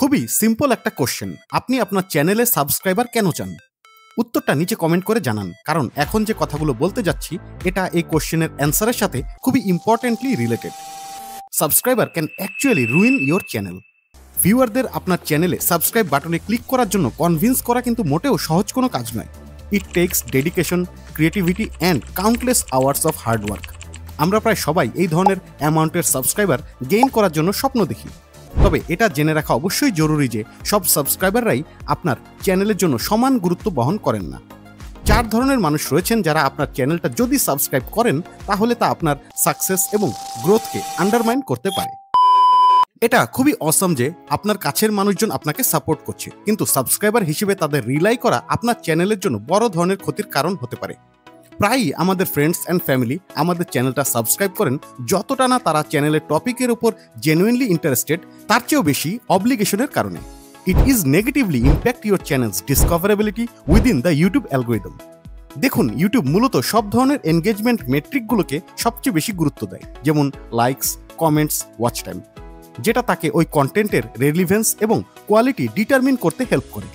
খুবই সিম্পল একটা কোশ্চেন, আপনি আপনার চ্যানেলে সাবস্ক্রাইবার কেন চান? উত্তরটা নিচে কমেন্ট করে জানান, কারণ এখন যে কথাগুলো বলতে যাচ্ছি এটা এই কোশ্চেনের অ্যান্সারের সাথে খুবই importantly related. Subscriber can actually ruin your channel. ভিউয়ারদের আপনার চ্যানেলে সাবস্ক্রাইব বাটনে ক্লিক করার জন্য কনভিন্স করা কিন্তু মোটেও সহজ কোনো কাজ নয়। It takes dedication, creativity and countless hours of hard work. আমরা প্রায় সবাই এই ধরনের অ্যামাউন্টের সাবস্ক্রাইবার গেইন করার জন্য স্বপ্ন দেখি। তবে এটা জেনে রাখা অবশ্যই জরুরি যে সব সাবস্ক্রাইবাররাই আপনার চ্যানেলের জন্য সমান গুরুত্ব বহন করেন না। 4 ধরনের মানুষ রয়েছেন যারা আপনার চ্যানেলটা যদি সাবস্ক্রাইব করেন তাহলে তা আপনার সাকসেস এবং গ্রোথকে আন্ডারমাইন করতে পারে। এটা খুবই অসম যে আপনার কাছের মানুষজন আপনাকে সাপোর্ট করছে, কিন্তু সাবস্ক্রাইবার হিসেবে তাদের রিলাই করা আপনার চ্যানেলের জন্য বড় ধরনের ক্ষতির কারণ হতে পারে। প্রায়ই আমাদের ফ্রেন্ডস অ্যান্ড ফ্যামিলি আমাদের চ্যানেলটা সাবস্ক্রাইব করেন যতটা না তারা চ্যানেলের টপিকের উপর জেনুইনলি ইন্টারেস্টেড, তার চেয়েও বেশি অব্লিগেশনের কারণে। It is negatively impact your channels discoverability within the YouTube algorithm. দেখুন, ইউটিউব মূলত সব ধরনের এনগেজমেন্ট মেট্রিকগুলোকে সবচেয়ে বেশি গুরুত্ব দেয়, যেমন লাইকস, কমেন্টস, ওয়াচ টাইম, যেটা তাকে ওই কন্টেন্টের রেলিভেন্স এবং কোয়ালিটি ডিটারমিন করতে হেল্প করে।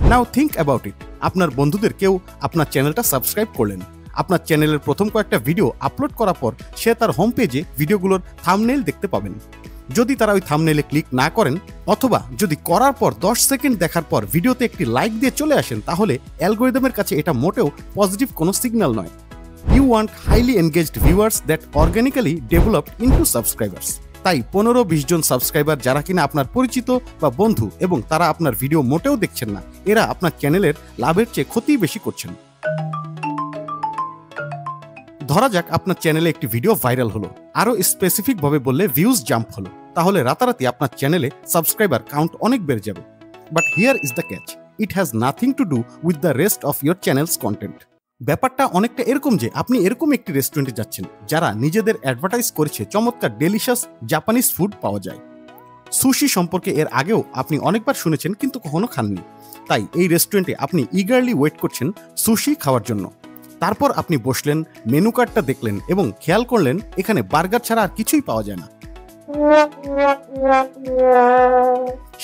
নাও থিঙ্ক অ্যাবাউট ইট, আপনার বন্ধুদের কেউ আপনার চ্যানেলটা সাবস্ক্রাইব করলেন, আপনার চ্যানেলের প্রথম কয়েকটা ভিডিও আপলোড করার পর সে তার হোম পেজে ভিডিওগুলোর থাম্বনেইল দেখতে পাবেন। যদি তারা ওই থাম্বনেইলে ক্লিক না করেন, অথবা যদি করার পর 10 সেকেন্ড দেখার পর ভিডিওতে একটি লাইক দিয়ে চলে আসেন, তাহলে অ্যালগোরিদমের কাছে এটা মোটেও পজিটিভ কোনো সিগন্যাল নয়। You want highly engaged viewers that organically developed into subscribers. তাই 15-20 জন সাবস্ক্রাইবার যারা কিনা আপনার পরিচিত বা বন্ধু এবং তারা আপনার ভিডিও মোটেও দেখছেন না, এরা আপনার চ্যানেলের লাভের চেয়ে ক্ষতি বেশি করছেন। ধরা যাক আপনার চ্যানেলে একটি ভিডিও ভাইরাল হলো, আরও স্পেসিফিকভাবে বললে ভিউজ জাম্প হলো, তাহলে রাতারাতি আপনার চ্যানেলে সাবস্ক্রাইবার কাউন্ট অনেক বেড়ে যাবে। But here is the catch, it has nothing to do with the rest of your channels content. ব্যাপারটা অনেকটা এরকম যে আপনি এরকম একটি রেস্টুরেন্টে যাচ্ছেন যারা নিজেদের অ্যাডভার্টাইজ করেছে চমৎকার ডেলিশাস জাপানিজ ফুড পাওয়া যায়। সুশি সম্পর্কে এর আগেও আপনি অনেকবার শুনেছেন কিন্তু কখনো খাননি। তাই এই রেস্টুরেন্টে আপনি ইগারলি ওয়েট করছেন সুশি খাওয়ার জন্য। তারপর আপনি বসলেন, মেনু কার্ডটা দেখলেন এবং খেয়াল করলেন এখানে বার্গার ছাড়া আর কিছুই পাওয়া যায় না।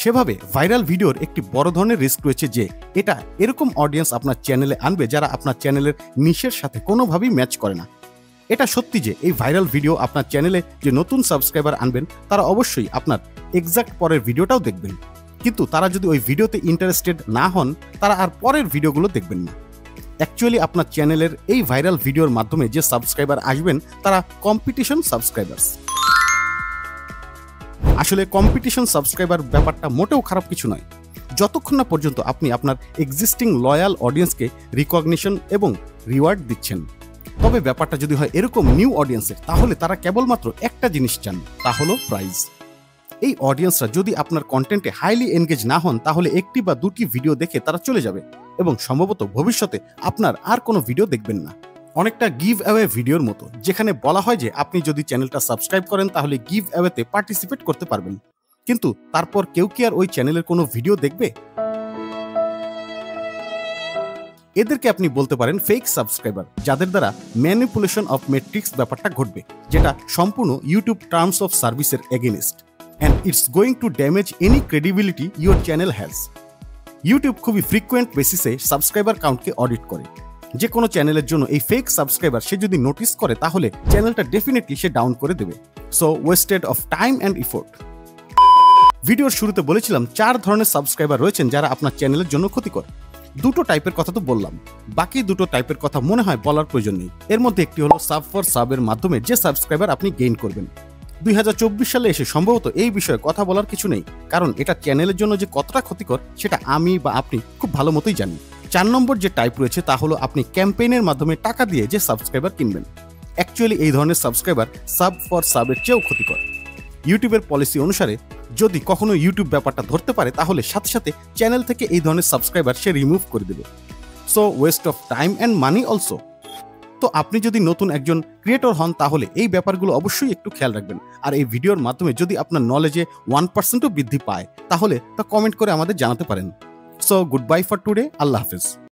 সেভাবে ভাইরাল ভিডিওর একটি বড় ধরনের রিস্ক রয়েছে যে এটা এরকম অডিয়েন্স আপনার চ্যানেলে আনবে যারা আপনার চ্যানেলের নিশের সাথে কোনোভাবেই ম্যাচ করে না। এটা সত্যি যে এই ভাইরাল ভিডিও আপনার চ্যানেলে যে নতুন সাবস্ক্রাইবার আনবেন তারা অবশ্যই আপনার এক্সাক্ট পরের ভিডিওটাও দেখবেন, কিন্তু তারা যদি ওই ভিডিওতে ইন্টারেস্টেড না হন তারা আর পরের ভিডিওগুলো দেখবেন না। অ্যাকচুয়ালি আপনার চ্যানেলের এই ভাইরাল ভিডিওর মাধ্যমে যে সাবস্ক্রাইবার আসবেন তারা কম্পিটিশন সাবস্ক্রাইবার্স। আসলে কম্পিটিশন সাবস্ক্রাইবার ব্যাপারটা মোটেও খারাপ কিছু নয়, যতক্ষণ না পর্যন্ত আপনি আপনার এক্সিস্টিং লয়াল অডিয়েন্সকে রিকগনিশন এবং রিওয়ার্ড দিচ্ছেন। তবে ব্যাপারটা যদি হয় এরকম নিউ অডিয়েন্সের, তাহলে তারা কেবলমাত্র একটা জিনিস চান, তা হলো প্রাইজ। এই অডিয়েন্সরা যদি আপনার কন্টেন্টে হাইলি এনগেজ না হন তাহলে একটি বা দুটি ভিডিও দেখে তারা চলে যাবে এবং সম্ভবত ভবিষ্যতে আপনার আর কোনো ভিডিও দেখবেন না। অনেকটা গিভ অ্যাওয়ে ভিডিওর মতো, যেখানে বলা হয় যে আপনি যদি চ্যানেলটা সাবস্ক্রাইব করেন তাহলে গিভ অ্যাওয়েতে পার্টিসিপেট করতে পারবেন, কিন্তু তারপর কেউ কি আর ওই চ্যানেলের কোনো ভিডিও দেখবে? এদেরকে আপনি বলতে পারেন ফেক সাবস্ক্রাইবার, যাদের দ্বারা ম্যানিপুলেশন অফ মেট্রিক্স ব্যাপারটা ঘটবে, যেটা সম্পূর্ণ ইউটিউব টার্মস অফ সার্ভিসের against, and it's going to damage any credibility your channel has. YouTube খুবই ফ্রিকুয়েন্ট বেসিসে সাবস্ক্রাইবার কাউন্টকে অডিট করে। যে কোনো চ্যানেলের জন্য এই ফেক সাবস্ক্রাইবার সে যদি নোটিস করে তাহলে চ্যানেলটা ডেফিনেটলি সে ডাউন করে দেবে। So wasted of time and effort. ভিডিওর শুরুতে বলেছিলাম 4 ধরনের সাবস্ক্রাইবার রয়েছেন যারা আপনার চ্যানেলের জন্য ক্ষতিকর। 2টো টাইপের কথা তো বললাম, বাকি 2টো টাইপের কথা মনে হয় বলার প্রয়োজন নেই। এর মধ্যে একটি হলো সাব ফর সাবের মাধ্যমে যে সাবস্ক্রাইবার আপনি গেইন করবেন। 2024 সালে এসে সম্ভবত এই বিষয়ে কথা বলার কিছু নেই, কারণ এটা চ্যানেলের জন্য যে কতটা ক্ষতিকর সেটা আমি বা আপনি খুব ভালো মতোই জানি। 4 নম্বর যে টাইপ রয়েছে তা হলো আপনি ক্যাম্পেইনের মাধ্যমে টাকা দিয়ে যে সাবস্ক্রাইবার কিনবেন। অ্যাকচুয়ালি এই ধরনের সাবস্ক্রাইবার সাব ফর সাবের চেয়েও ক্ষতিকর। ইউটিউবের পলিসি অনুসারে যদি কখনো ইউটিউব ব্যাপারটা ধরতে পারে তাহলে সাথে সাথে চ্যানেল থেকে এই ধরনের সাবস্ক্রাইবার সে রিমুভ করে দেবে। So West of time and money also. তো আপনি যদি নতুন একজন ক্রিয়েটর হন তাহলে এই ব্যাপারগুলো অবশ্যই একটু খেয়াল রাখবেন। আর এই ভিডিওর মাধ্যমে যদি আপনার নলেজে 1%ও বৃদ্ধি পায় তাহলে তা কমেন্ট করে আমাদের জানাতে পারেন। So good bye for today, আল্লাহ হাফেজ।